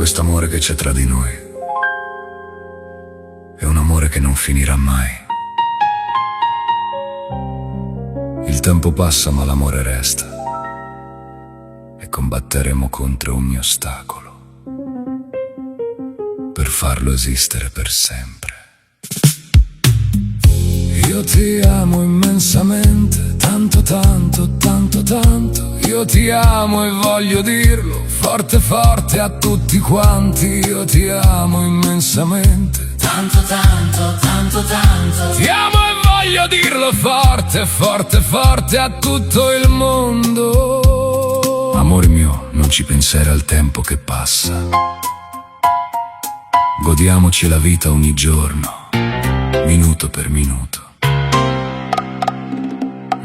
Quest'amore che c'è tra di noi è un amore che non finirà mai. Il tempo passa ma l'amore resta e combatteremo contro ogni ostacolo per farlo esistere per sempre. Io ti amo immensamente, tanto, tanto, tanto, tanto. Io ti amo e voglio dirlo forte, forte a tutti quanti. Io ti amo immensamente, tanto, tanto, tanto, tanto. ti amo e voglio dirlo forte, forte, forte a tutto il mondo. Amore mio, non ci pensare al tempo che passa. Godiamoci la vita ogni giorno, minuto per minuto.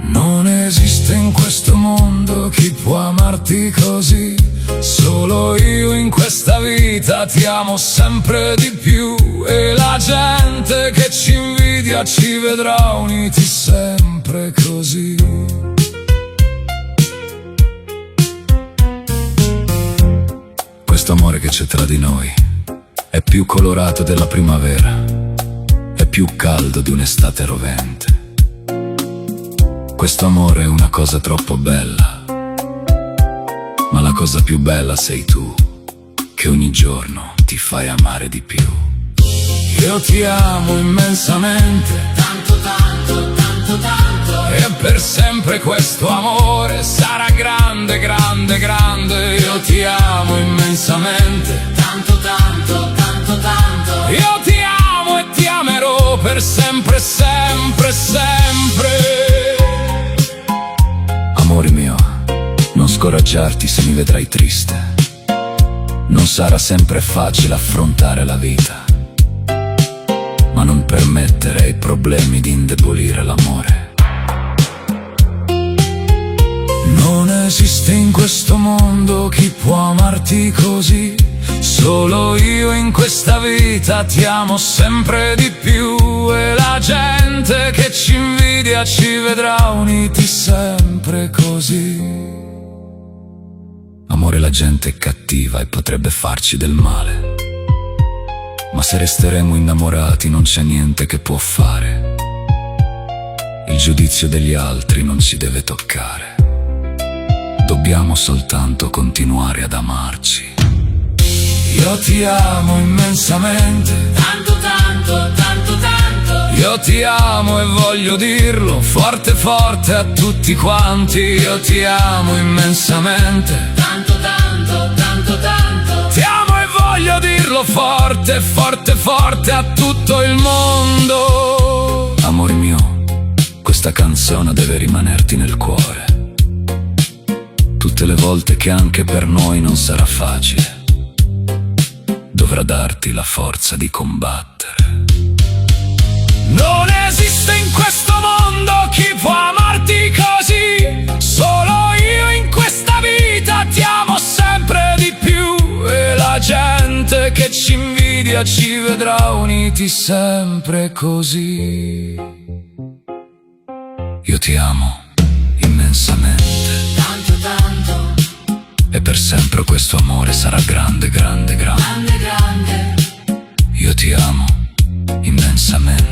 Non esiste in questo mondo chi può amarti così. Solo io in questa vita ti amo sempre di più. E la gente che ci invidia ci vedrà uniti sempre così. Questo amore che c'è tra di noi è più colorato della primavera, è più caldo di un'estate rovente. Questo amore è una cosa troppo bella, ma la cosa più bella sei tu, che ogni giorno ti fai amare di più. Io ti amo immensamente, tanto, tanto, tanto, tanto. e per sempre questo amore sarà grande, grande, grande. Io ti amo immensamente, tanto, tanto, tanto, tanto. io ti amo e ti amerò per sempre, sempre, sempre. Amore mio, non scoraggiarti se mi vedrai triste. Non sarà sempre facile affrontare la vita, ma non permettere ai problemi di indebolire l'amore. Non esiste in questo mondo chi può amarti così. Solo io in questa vita ti amo sempre di più. E la gente che ci invidia ci vedrà uniti sempre così. Amore, la gente è cattiva e potrebbe farci del male, ma se resteremo innamorati non c'è niente che può fare. Il giudizio degli altri non ci deve toccare. Dobbiamo soltanto continuare ad amarci. Io ti amo immensamente, tanto, tanto, tanto, tanto. io ti amo e voglio dirlo forte, forte a tutti quanti. Io ti amo immensamente, tanto, tanto, tanto, tanto. ti amo e voglio dirlo forte, forte, forte a tutto il mondo. Amore mio, questa canzone deve rimanerti nel cuore. Tutte le volte che anche per noi non sarà facile, dovrà darti la forza di combattere. Non esiste in questo mondo chi può amarti così. Solo io in questa vita ti amo sempre di più. E la gente che ci invidia ci vedrà uniti sempre così. Io ti amo immensamente, tanto, tanto. e per sempre questo amore sarà grande, grande, grande. Grande, grande. Io ti amo immensamente,